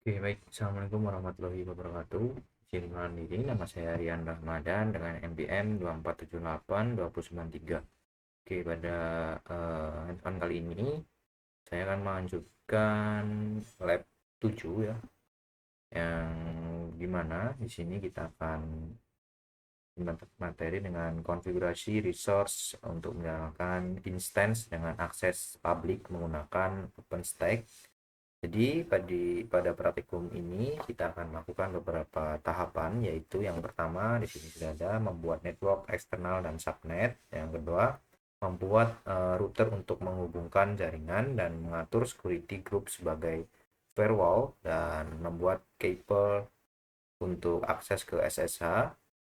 Oke, baik. Assalamualaikum warahmatullahi wabarakatuh. Izin mengenalkan diri, nama saya Rian Rahmadan dengan NPM 2478-2093. Oke, pada handphone kali ini saya akan melanjutkan lab 7 ya, yang dimana di sini kita akan materi dengan konfigurasi resource untuk menyalakan instance dengan akses publik menggunakan OpenStack. Jadi pada praktikum ini kita akan melakukan beberapa tahapan, yaitu yang pertama di sini sudah ada membuat network eksternal dan subnet. Yang kedua, membuat router untuk menghubungkan jaringan dan mengatur security group sebagai firewall dan membuat cable untuk akses ke SSH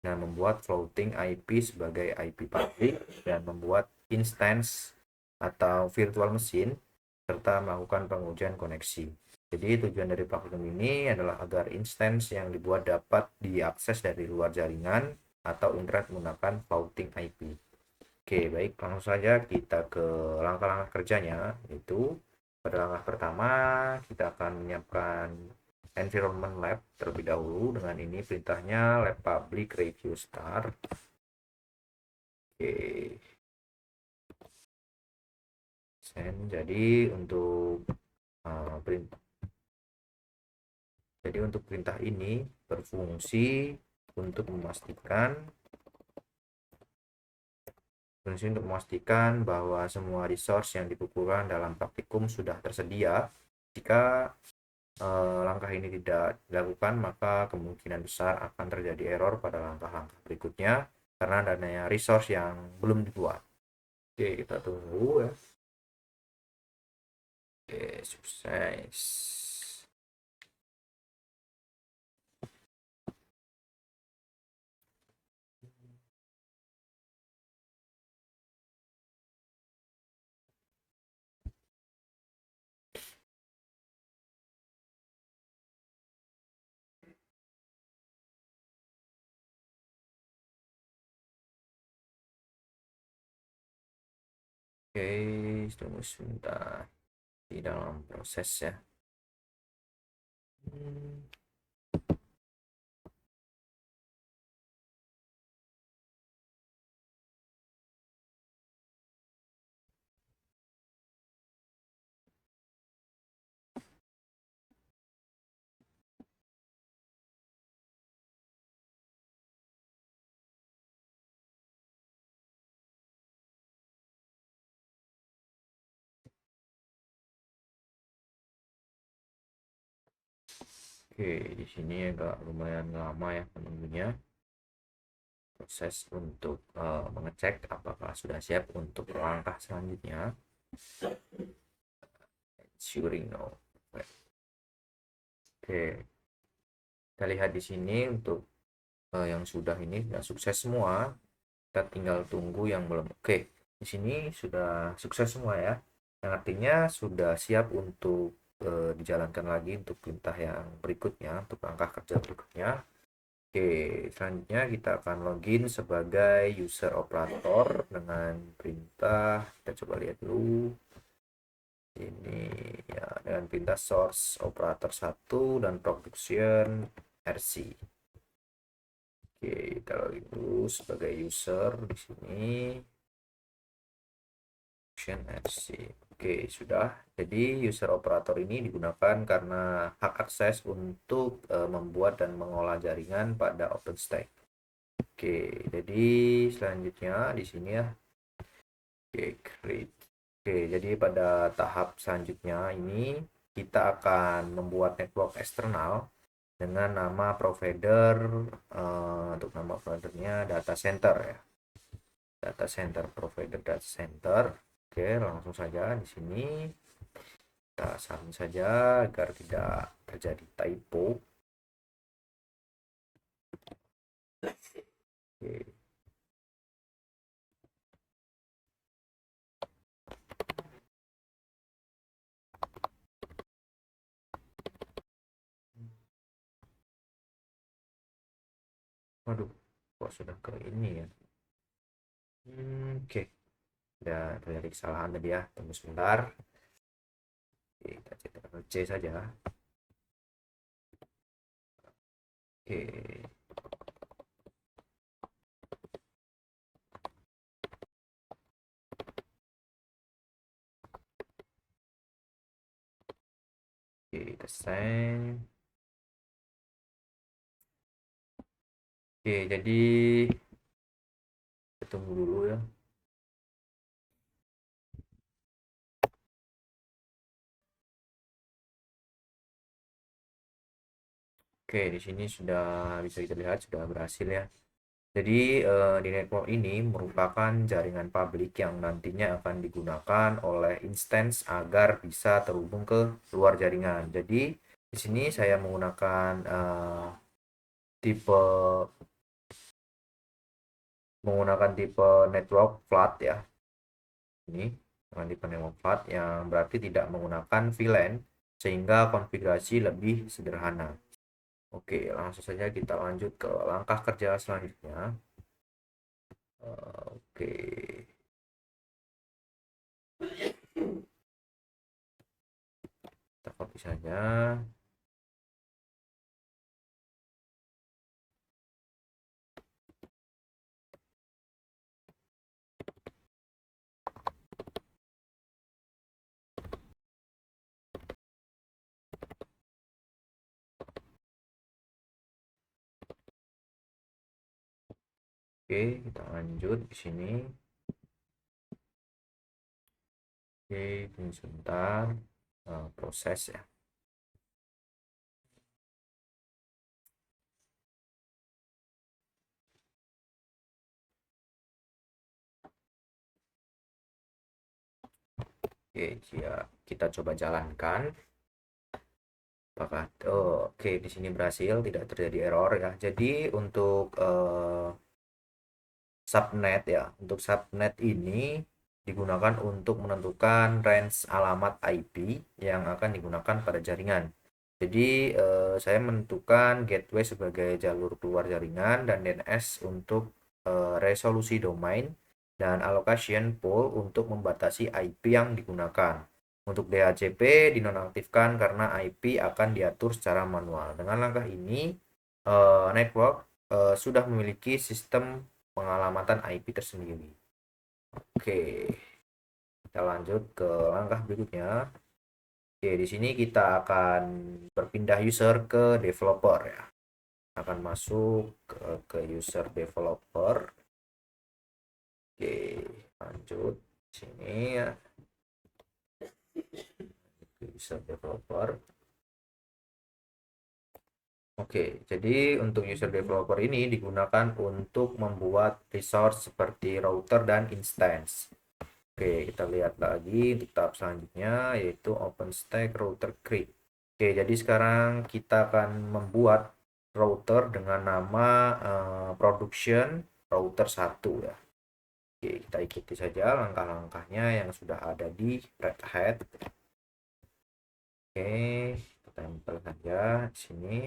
dan membuat floating IP sebagai IP public dan membuat instance atau virtual machine serta melakukan pengujian koneksi. Jadi tujuan dari platform ini adalah agar instance yang dibuat dapat diakses dari luar jaringan atau internet menggunakan floating IP. Oke, baik, langsung saja kita ke langkah-langkah kerjanya, yaitu pada langkah pertama kita akan menyiapkan environment lab terlebih dahulu. Dengan ini perintahnya lab public review start. Oke, jadi untuk perintah perintah ini berfungsi untuk memastikan bahwa semua resource yang dibutuhkan dalam praktikum sudah tersedia. Jika langkah ini tidak dilakukan, maka kemungkinan besar akan terjadi error pada langkah-langkah berikutnya karena adanya resource yang belum dibuat. Oke, kita tunggu ya. Oke, sukses. Oke, tunggu sebentar di dalam proses ya. Oke, di sini agak lumayan lama ya menunggunya. Proses untuk mengecek apakah sudah siap untuk langkah selanjutnya. Ensuring no. Oke, kita lihat di sini untuk yang sudah ini sudah sukses semua. Kita tinggal tunggu yang belum. Oke, di sini sudah sukses semua ya. Yang artinya sudah siap untuk dijalankan lagi untuk perintah yang berikutnya, untuk langkah kerja berikutnya. Oke, selanjutnya kita akan login sebagai user operator dengan perintah, kita coba lihat dulu. Ini ya, dengan perintah source operator 1 dan production RC. Oke, kalau itu sebagai user di sini function RC. Oke, sudah. Jadi user operator ini digunakan karena hak akses untuk membuat dan mengolah jaringan pada OpenStack. Oke, jadi selanjutnya di sini ya. Oke, create. Oke, jadi pada tahap selanjutnya ini kita akan membuat network eksternal dengan nama provider, untuk nama providernya data center ya. Data center, provider data center. Oke, langsung saja di sini kita salin saja agar tidak terjadi typo. Oke. Waduh, kok sudah ke ini ya. Oke, udah terjadi kesalahan tadi ya. Tunggu sebentar. Oke, kita cetak C saja. Oke. Oke, kita send. Oke, jadi kita tunggu dulu ya. Oke, di sini sudah bisa kita lihat sudah berhasil ya. Jadi di network ini merupakan jaringan publik yang nantinya akan digunakan oleh instance agar bisa terhubung ke luar jaringan. Jadi di sini saya tipe tipe network flat ya. Ini dengan tipe network flat yang berarti tidak menggunakan VLAN sehingga konfigurasi lebih sederhana. Oke, langsung saja kita lanjut ke langkah kerja selanjutnya. Oke, kita copy saja. Oke, kita lanjut di sini. Oke, tunggu sebentar. Proses ya. Oke, ya kita coba jalankan. Apakah oke, di sini berhasil, tidak terjadi error ya. Jadi untuk subnet ya, untuk subnet ini digunakan untuk menentukan range alamat IP yang akan digunakan pada jaringan. Jadi saya menentukan gateway sebagai jalur keluar jaringan dan DNS untuk resolusi domain dan allocation pool untuk membatasi IP yang digunakan. Untuk DHCP dinonaktifkan karena IP akan diatur secara manual. Dengan langkah ini network sudah memiliki sistem pengalamatan IP tersendiri. Oke, kita lanjut ke langkah berikutnya. Oke, di sini kita akan berpindah user ke developer ya. Akan masuk ke user developer. Oke, lanjut sini ya. Ke user developer. Oke, jadi untuk user developer ini digunakan untuk membuat resource seperti router dan instance. Oke, kita lihat lagi untuk tahap selanjutnya yaitu OpenStack Router Create. Oke, jadi sekarang kita akan membuat router dengan nama production router 1 ya. Oke, kita ikuti saja langkah-langkahnya yang sudah ada di Red Hat. Oke, kita tempel saja di sini.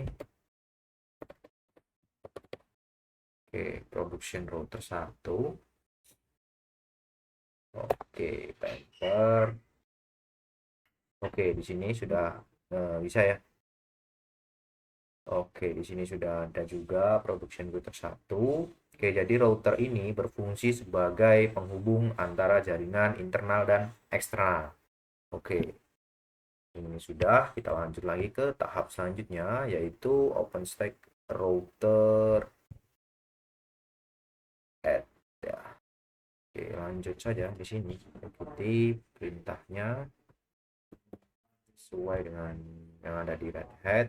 Oke, production router 1. Oke, enter. Oke, di sini sudah bisa ya. Oke, di sini sudah ada juga production router 1. Oke, jadi router ini berfungsi sebagai penghubung antara jaringan internal dan eksternal. Oke, ini sudah. Kita lanjut lagi ke tahap selanjutnya, yaitu OpenStack Router Add. Ya. Oke, lanjut saja di sini. Ikuti perintahnya sesuai dengan yang ada di Red Hat.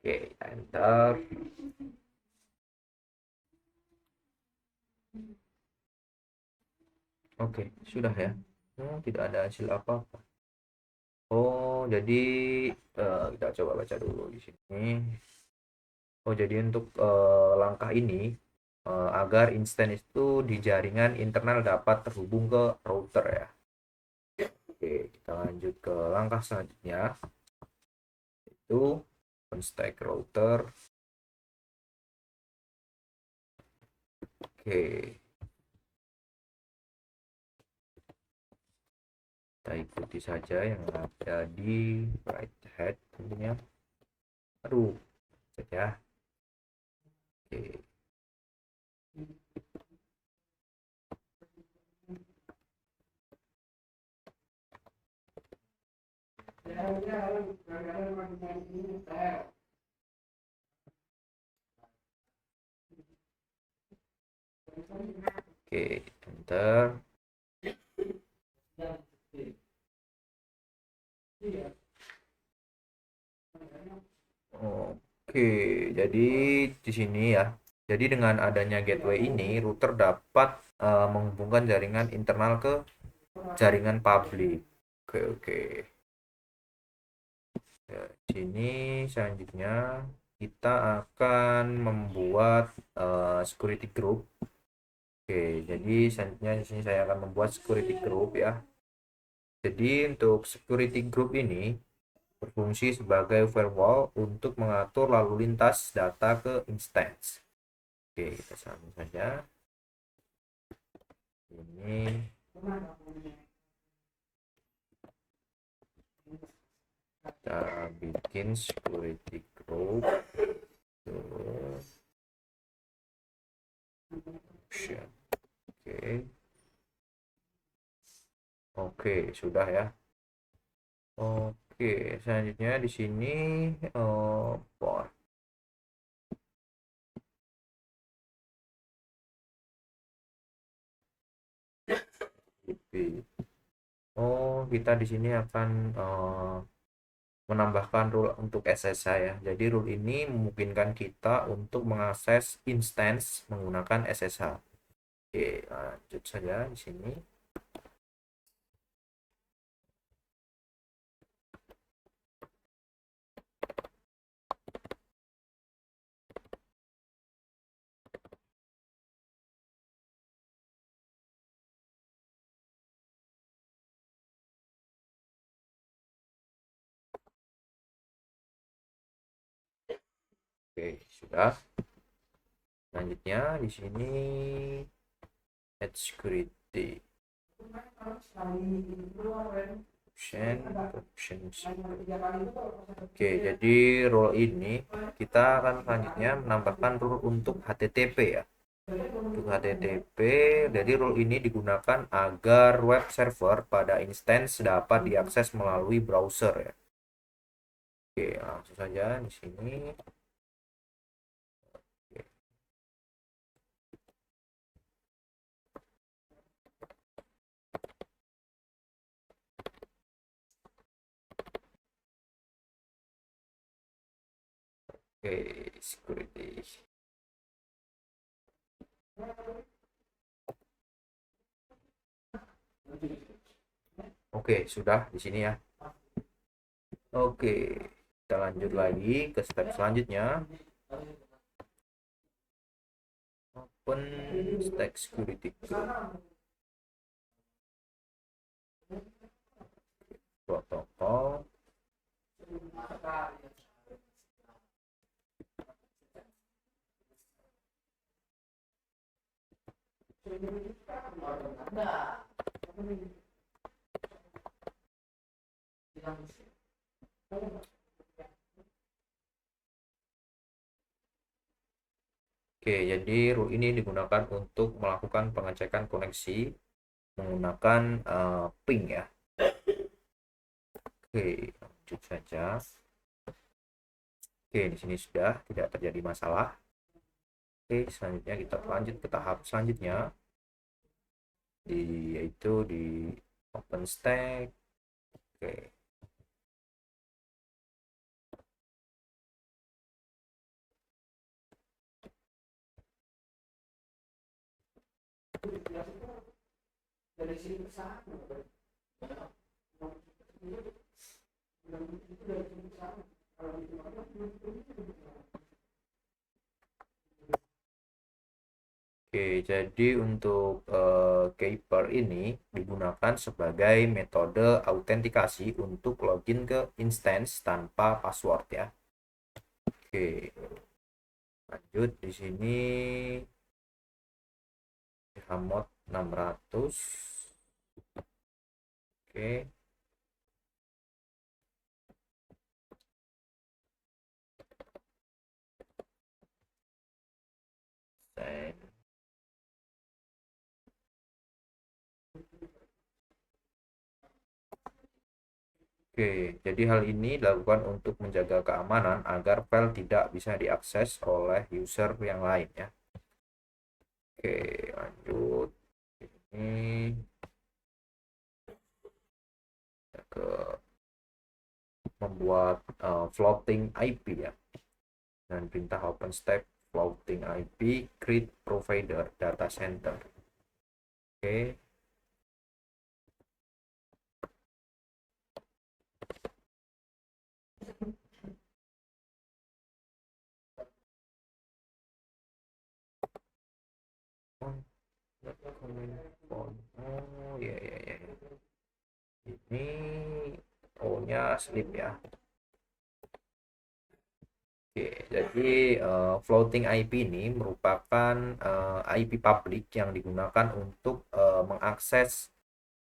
Oke, enter. Oke, sudah ya. Tidak ada hasil apa-apa. Oh, jadi kita coba baca dulu di sini. Oh, jadi untuk langkah ini agar instan itu di jaringan internal dapat terhubung ke router ya. Oke, kita lanjut ke langkah selanjutnya, itu OpenStack router. Oke, kita ikuti saja yang ada di right head tentunya. Aduh, saja. Oke. Oke, enter. Oke, jadi di sini ya. Jadi dengan adanya gateway ini, router dapat menghubungkan jaringan internal ke jaringan publik. Oke, oke. Ya, di sini selanjutnya kita akan membuat security group. Oke, jadi selanjutnya di sini saya akan membuat security group ya. Jadi untuk security group ini berfungsi sebagai firewall untuk mengatur lalu lintas data ke instance. Oke, kita sambung saja. Ini kita bikin security group. Oke. Oke, sudah ya. Oke, selanjutnya di sini port. Oh, kita di sini akan menambahkan rule untuk SSH ya. Jadi rule ini memungkinkan kita untuk mengakses instance menggunakan SSH. Oke, lanjut saja di sini. Oke, sudah. Selanjutnya di sini add security. Oke, jadi rule ini kita akan selanjutnya menambahkan rule untuk HTTP ya. Untuk HTTP, jadi rule ini digunakan agar web server pada instance dapat diakses melalui browser ya. Oke, langsung saja di sini. Oke, security. Oke, sudah di sini ya. Oke, kita lanjut lagi ke step selanjutnya. Open stack security group. Protokol. Oke, jadi rule ini digunakan untuk melakukan pengecekan koneksi menggunakan ping ya. Oke, lanjut saja. Oke, di sini sudah tidak terjadi masalah. Oke, selanjutnya kita lanjut ke tahap selanjutnya, yaitu di OpenStack. Oke. Oke, jadi untuk Keeper ini digunakan sebagai metode autentikasi untuk login ke instance tanpa password ya. Oke, lanjut di sini amount 600. Oke. Send. Oke, jadi hal ini dilakukan untuk menjaga keamanan agar file tidak bisa diakses oleh user yang lain ya. Oke, lanjut. Ini ke membuat floating IP ya. Dan perintah OpenStack floating IP create provider data center. Oke. Oh ya ya ya. Ini O-nya slip ya. Oke, jadi floating IP ini merupakan IP publik yang digunakan untuk mengakses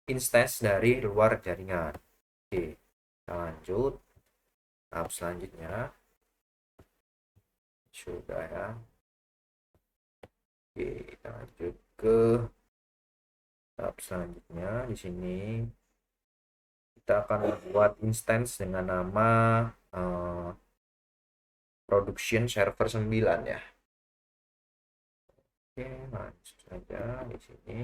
instance dari luar jaringan. Oke, kita lanjut. Tahap selanjutnya sudah ya. Oke, kita lanjut ke tahap selanjutnya. Di sini kita akan membuat instance dengan nama production server 9 ya. Oke, lanjut saja di sini.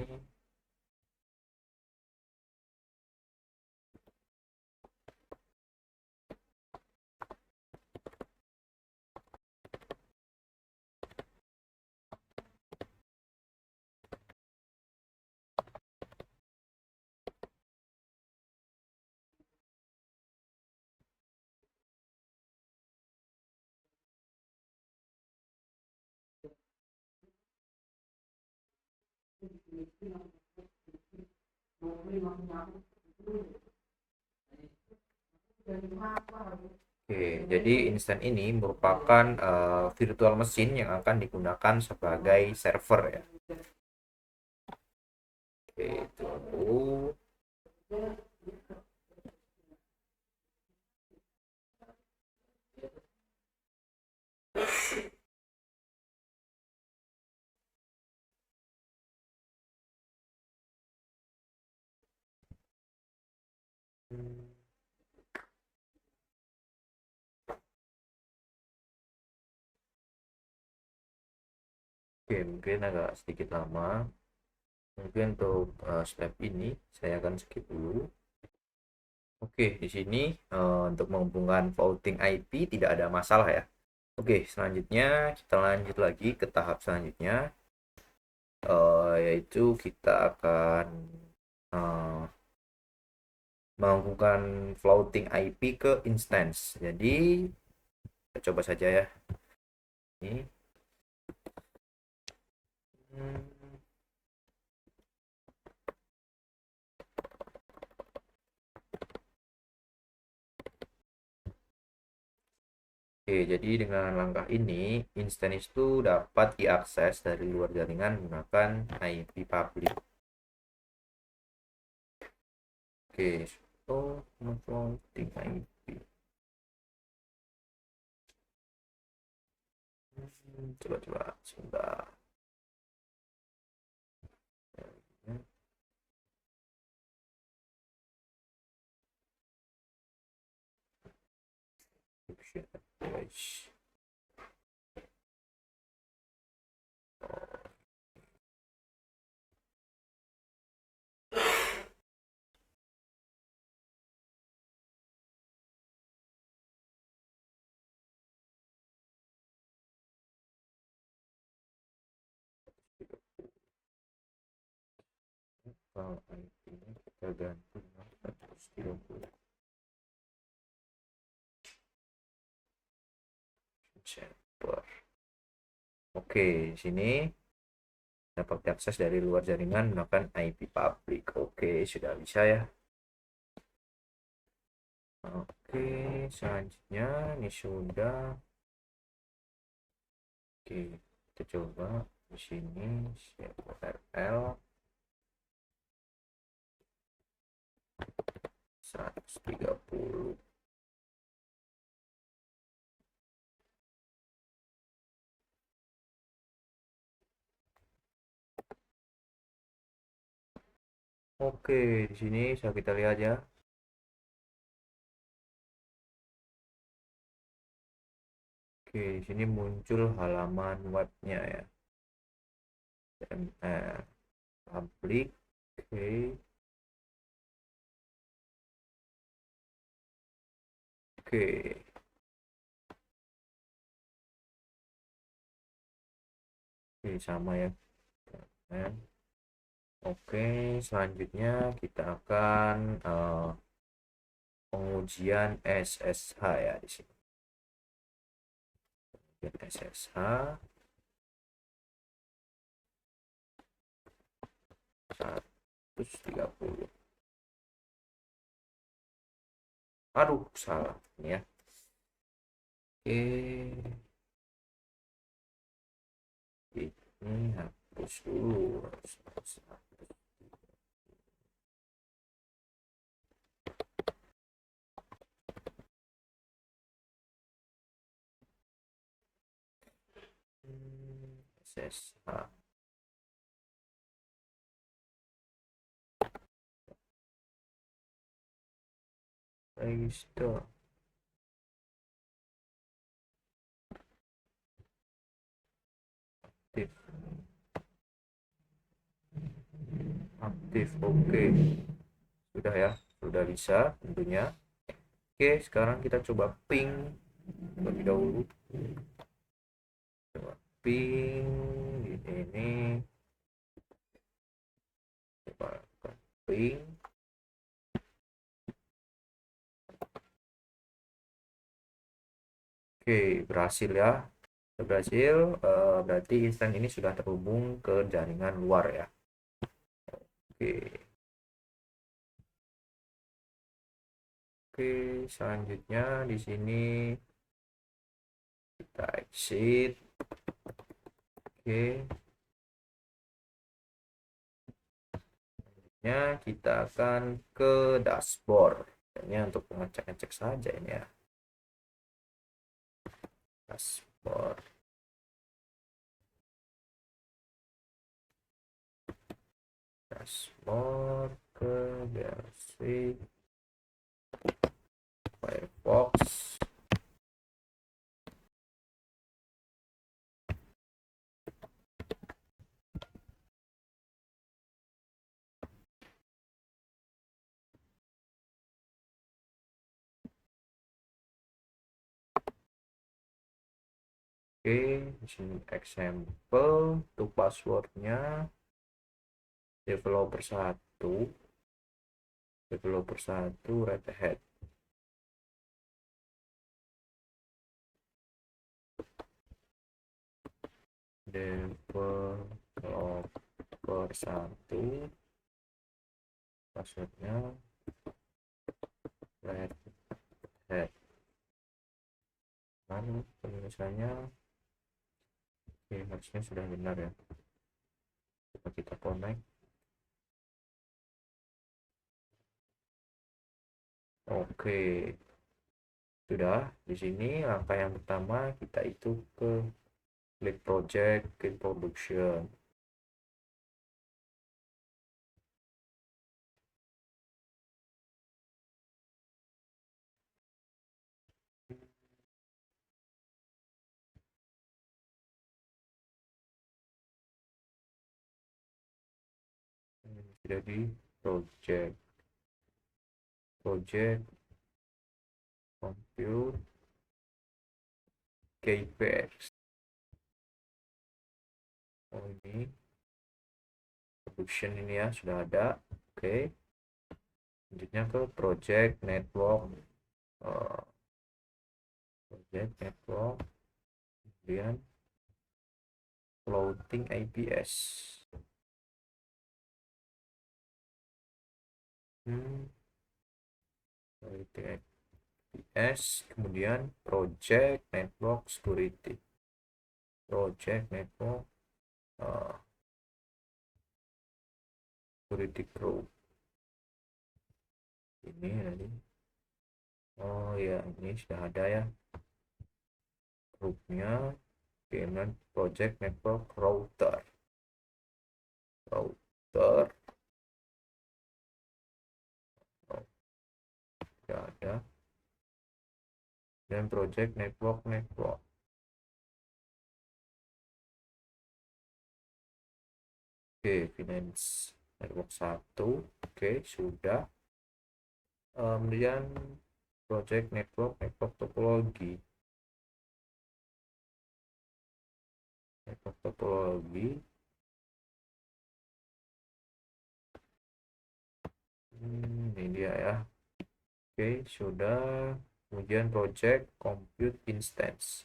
Oke, jadi instan ini merupakan virtual machine yang akan digunakan sebagai server ya. Oke, tunggu. Oke, mungkin agak sedikit lama. Mungkin untuk step ini saya akan skip dulu. Oke, di sini untuk menghubungkan floating IP tidak ada masalah ya. Oke, selanjutnya kita lanjut lagi ke tahap selanjutnya, yaitu kita akan menghubungkan floating IP ke instance. Jadi kita coba saja ya. Ini. Oke, jadi dengan langkah ini, instance itu dapat diakses dari luar jaringan menggunakan IP public. Oke, so floating IP. Coba-coba sebentar. Guys. Kalau IP-nya kita ganti 130. Server. Oke, sini dapat diakses dari luar jaringan menggunakan IP public. Oke, sudah bisa ya. Oke, selanjutnya ini sudah. Oke, kita coba. Di sini URL 130. Oke, di sini bisa kita lihat ya. Oke, di sini muncul halaman webnya ya. Public. Oke. Oke. Oke, sama ya. Oke, selanjutnya kita akan pengujian SSH ya di sini. SSH 130. Aduh, salah ini ya. Oke, ini hapus dulu. SSH. Restore. Aktif. Aktif. Oke. Sudah ya. Sudah bisa tentunya. Oke, sekarang kita coba ping terlebih dahulu. Coba ping ini. Coba ping. Oke, berhasil ya. Berhasil, berarti instan ini sudah terhubung ke jaringan luar ya. Oke. Oke, selanjutnya di sini kita exit. Oke. Selanjutnya kita akan ke dashboard. Ini untuk mengecek-ngecek saja ini ya. Dashboard. Dashboard ke versi Firefox. Oke, di sini example untuk passwordnya developer 1 Red Hat. Developer 1 passwordnya Red Hat. Lalu penulisannya oke, harusnya sudah benar ya. Coba kita connect. Oke, sudah. Di sini langkah yang pertama kita itu ke klik project, klik production. Jadi project compute KPX. Oh, ini production ini ya sudah ada. Oke, selanjutnya ke project network, uh, kemudian floating IPS. Floating IPS, kemudian project network security. Project network uh, security group ini tadi. Oh ya, ini sudah ada ya grupnya. Kemudian project network router router sudah ada, dan project network oke, finance network 1, oke sudah. Kemudian project network topologi ini dia ya, oke sudah. Kemudian project compute instance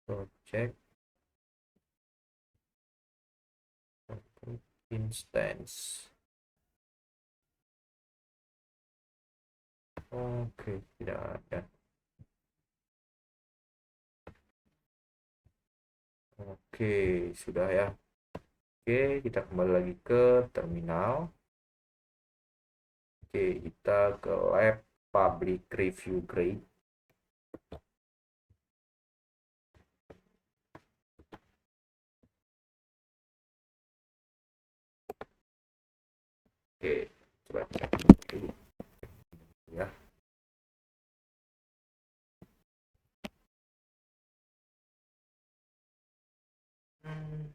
compute instance oke, tidak ada. Oke sudah ya. Oke, kita kembali lagi ke terminal. Oke, kita ke lab public review grade. Oke, coba cek dulu ya. Hmm,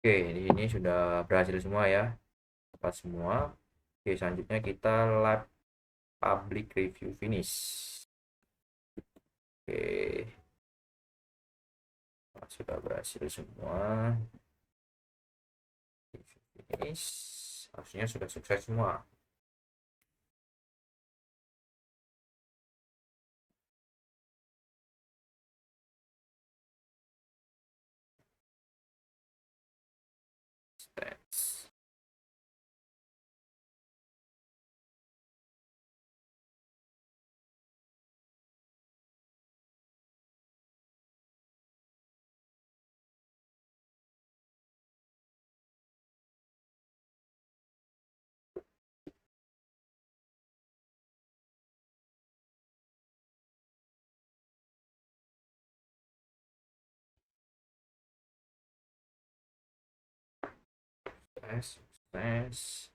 Oke, ini sudah berhasil semua ya. Pas semua. Oke, selanjutnya kita lab public review finish. Oke, sudah berhasil semua. Finish. Harusnya sudah sukses semua. Stats. Sukses.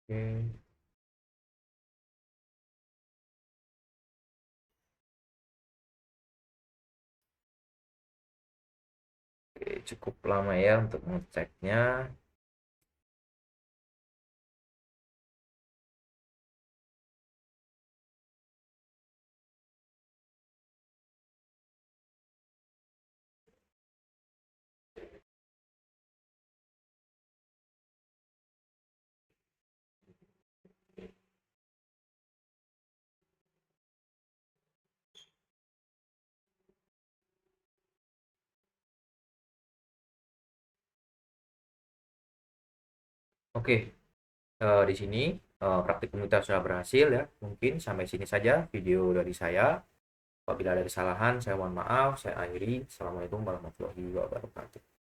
Oke. Oke, cukup lama ya untuk ngeceknya. Oke, di sini praktikum kita sudah berhasil ya. Mungkin sampai sini saja video dari saya. Apabila ada kesalahan, saya mohon maaf. Saya akhiri. Assalamualaikum warahmatullahi wabarakatuh.